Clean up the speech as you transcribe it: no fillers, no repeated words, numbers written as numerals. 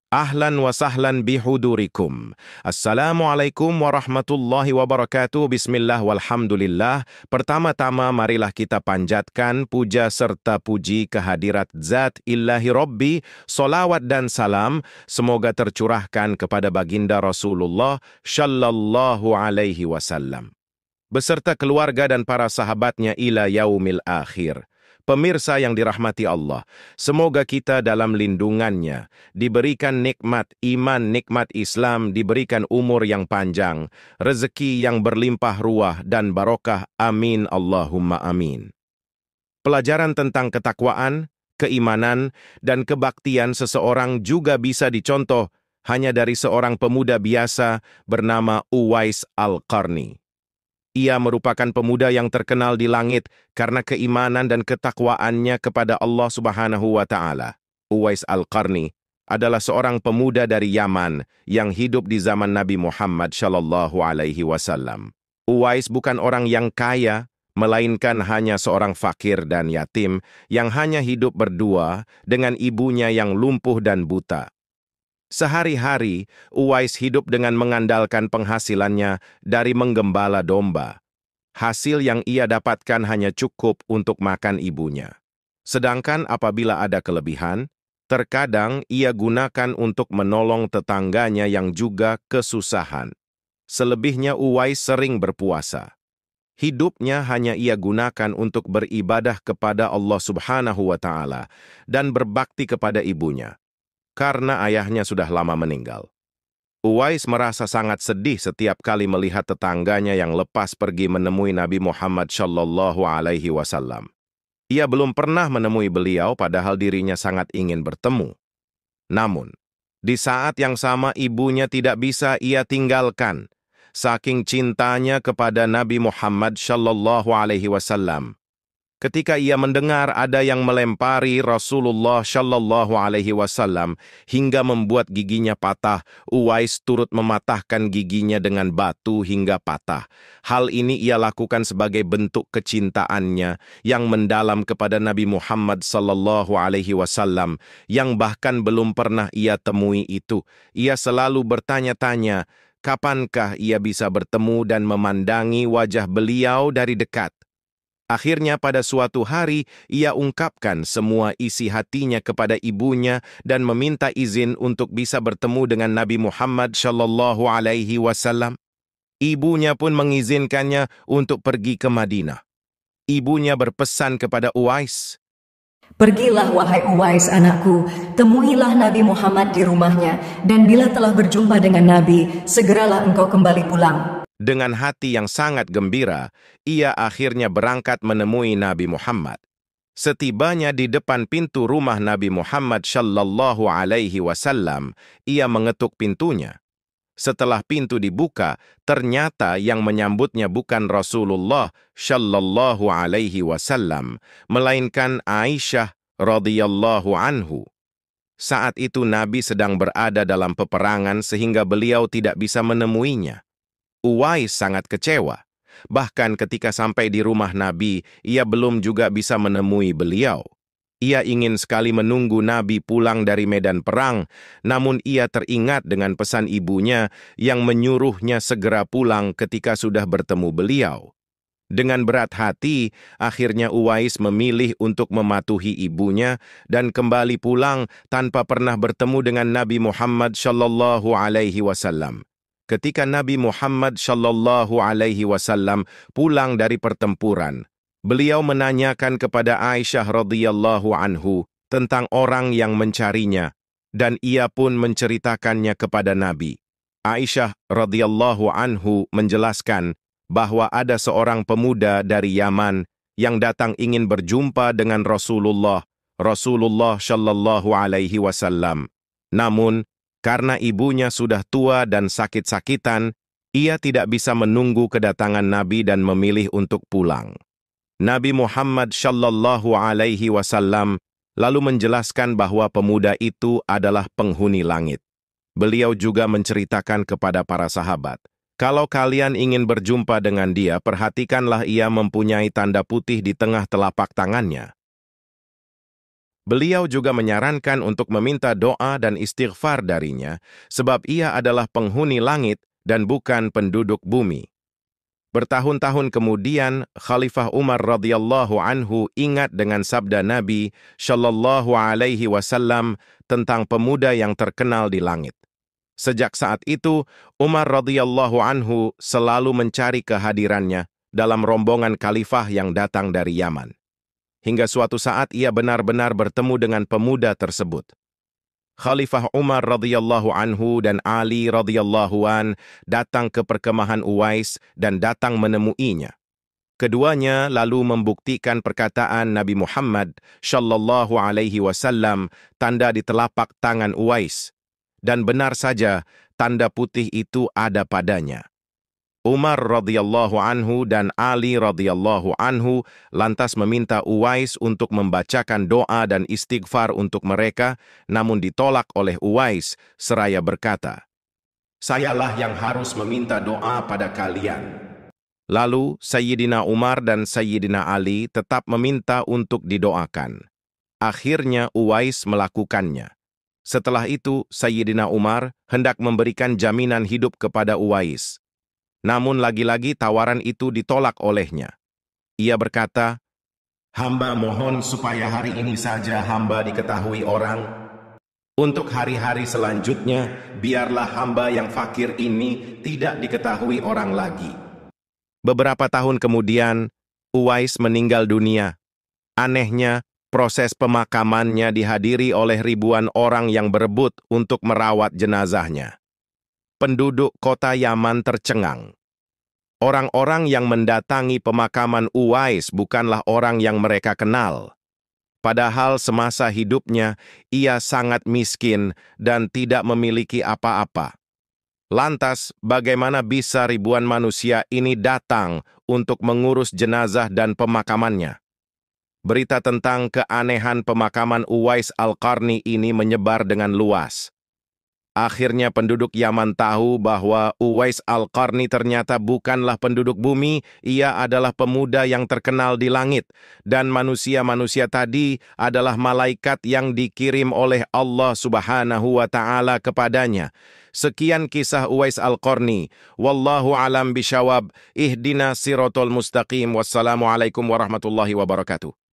Ahlan wa sahlan bihudurikum. Assalamualaikum warahmatullahi wabarakatuh. Bismillah walhamdulillah. Pertama-tama marilah kita panjatkan puja serta puji kehadirat Zat Ilahi Rabbi. Solawat dan salam semoga tercurahkan kepada baginda Rasulullah Shallallahu Alaihi Wasallam beserta keluarga dan para sahabatnya ila yaumil akhir. Pemirsa yang dirahmati Allah, semoga kita dalam lindungannya, diberikan nikmat iman, nikmat Islam, diberikan umur yang panjang, rezeki yang berlimpah ruah dan barokah. Amin Allahumma amin. Pelajaran tentang ketakwaan, keimanan, dan kebaktian seseorang juga bisa dicontoh hanya dari seorang pemuda biasa bernama Uwais Al-Qarni. Ia merupakan pemuda yang terkenal di langit karena keimanan dan ketakwaannya kepada Allah Subhanahu wa Ta'ala. Uwais Al-Qarni adalah seorang pemuda dari Yaman yang hidup di zaman Nabi Muhammad Shallallahu Alaihi Wasallam. Uwais bukan orang yang kaya, melainkan hanya seorang fakir dan yatim yang hanya hidup berdua dengan ibunya yang lumpuh dan buta. Sehari-hari, Uwais hidup dengan mengandalkan penghasilannya dari menggembala domba. Hasil yang ia dapatkan hanya cukup untuk makan ibunya. Sedangkan apabila ada kelebihan, terkadang ia gunakan untuk menolong tetangganya yang juga kesusahan. Selebihnya Uwais sering berpuasa. Hidupnya hanya ia gunakan untuk beribadah kepada Allah Subhanahu wa Ta'ala dan berbakti kepada ibunya, karena ayahnya sudah lama meninggal. Uwais merasa sangat sedih setiap kali melihat tetangganya yang lepas pergi menemui Nabi Muhammad Shallallahu Alaihi Wasallam. Ia belum pernah menemui beliau padahal dirinya sangat ingin bertemu. Namun, di saat yang sama ibunya tidak bisa ia tinggalkan, saking cintanya kepada Nabi Muhammad Shallallahu Alaihi Wasallam. Ketika ia mendengar ada yang melempari Rasulullah Shallallahu Alaihi Wasallam hingga membuat giginya patah, Uwais turut mematahkan giginya dengan batu hingga patah. Hal ini ia lakukan sebagai bentuk kecintaannya yang mendalam kepada Nabi Muhammad Shallallahu Alaihi Wasallam yang bahkan belum pernah ia temui itu. Ia selalu bertanya-tanya, kapankah ia bisa bertemu dan memandangi wajah beliau dari dekat? Akhirnya pada suatu hari, ia ungkapkan semua isi hatinya kepada ibunya dan meminta izin untuk bisa bertemu dengan Nabi Muhammad Shallallahu Alaihi Wasallam. Ibunya pun mengizinkannya untuk pergi ke Madinah. Ibunya berpesan kepada Uwais, "Pergilah wahai Uwais anakku, temuilah Nabi Muhammad di rumahnya, dan bila telah berjumpa dengan Nabi, segeralah engkau kembali pulang." Dengan hati yang sangat gembira, ia akhirnya berangkat menemui Nabi Muhammad. Setibanya di depan pintu rumah Nabi Muhammad Shallallahu Alaihi Wasallam, ia mengetuk pintunya. Setelah pintu dibuka, ternyata yang menyambutnya bukan Rasulullah Shallallahu Alaihi Wasallam, melainkan Aisyah radhiyallahu anhu. Saat itu Nabi sedang berada dalam peperangan sehingga beliau tidak bisa menemuinya. Uwais sangat kecewa. Bahkan ketika sampai di rumah Nabi, ia belum juga bisa menemui beliau. Ia ingin sekali menunggu Nabi pulang dari medan perang, namun ia teringat dengan pesan ibunya yang menyuruhnya segera pulang ketika sudah bertemu beliau. Dengan berat hati, akhirnya Uwais memilih untuk mematuhi ibunya dan kembali pulang tanpa pernah bertemu dengan Nabi Muhammad Shallallahu Alaihi Wasallam. Ketika Nabi Muhammad Shallallahu Alaihi Wasallam pulang dari pertempuran, beliau menanyakan kepada Aisyah radhiyallahu anhu tentang orang yang mencarinya, dan ia pun menceritakannya kepada Nabi. Aisyah radhiyallahu anhu menjelaskan bahwa ada seorang pemuda dari Yaman yang datang ingin berjumpa dengan Rasulullah Shallallahu Alaihi Wasallam. Namun, karena ibunya sudah tua dan sakit-sakitan, ia tidak bisa menunggu kedatangan Nabi dan memilih untuk pulang. Nabi Muhammad Shallallahu Alaihi Wasallam lalu menjelaskan bahwa pemuda itu adalah penghuni langit. Beliau juga menceritakan kepada para sahabat, kalau kalian ingin berjumpa dengan dia, perhatikanlah ia mempunyai tanda putih di tengah telapak tangannya. Beliau juga menyarankan untuk meminta doa dan istighfar darinya, sebab ia adalah penghuni langit dan bukan penduduk bumi. Bertahun-tahun kemudian, Khalifah Umar radhiyallahu anhu ingat dengan sabda Nabi Shallallahu alaihi wasallam tentang pemuda yang terkenal di langit. Sejak saat itu, Umar radhiyallahu anhu selalu mencari kehadirannya dalam rombongan khalifah yang datang dari Yaman. Hingga suatu saat ia benar-benar bertemu dengan pemuda tersebut. Khalifah Umar radhiyallahu anhu dan Ali radhiyallahu an datang ke perkemahan Uwais dan datang menemuinya. Keduanya lalu membuktikan perkataan Nabi Muhammad shallallahu alaihi wasallam, tanda di telapak tangan Uwais. Dan benar saja, tanda putih itu ada padanya. Umar radhiyallahu anhu dan Ali radhiyallahu anhu lantas meminta Uwais untuk membacakan doa dan istighfar untuk mereka, namun ditolak oleh Uwais seraya berkata, "Sayalah yang harus meminta doa pada kalian." Lalu Sayyidina Umar dan Sayyidina Ali tetap meminta untuk didoakan. Akhirnya Uwais melakukannya. Setelah itu Sayyidina Umar hendak memberikan jaminan hidup kepada Uwais. Namun lagi-lagi tawaran itu ditolak olehnya. Ia berkata, "Hamba mohon supaya hari ini saja hamba diketahui orang. Untuk hari-hari selanjutnya, biarlah hamba yang fakir ini tidak diketahui orang lagi." Beberapa tahun kemudian, Uwais meninggal dunia. Anehnya, proses pemakamannya dihadiri oleh ribuan orang yang berebut untuk merawat jenazahnya. Penduduk kota Yaman tercengang. Orang-orang yang mendatangi pemakaman Uwais bukanlah orang yang mereka kenal. Padahal semasa hidupnya, ia sangat miskin dan tidak memiliki apa-apa. Lantas, bagaimana bisa ribuan manusia ini datang untuk mengurus jenazah dan pemakamannya? Berita tentang keanehan pemakaman Uwais Al-Qarni ini menyebar dengan luas. Akhirnya penduduk Yaman tahu bahwa Uwais Al-Qarni ternyata bukanlah penduduk bumi, ia adalah pemuda yang terkenal di langit, dan manusia-manusia tadi adalah malaikat yang dikirim oleh Allah Subhanahu wa Ta'ala kepadanya. Sekian kisah Uwais Al-Qarni. Wallahu alam bisyawab. Ihdina siratal mustaqim. Wassalamualaikum warahmatullahi wabarakatuh.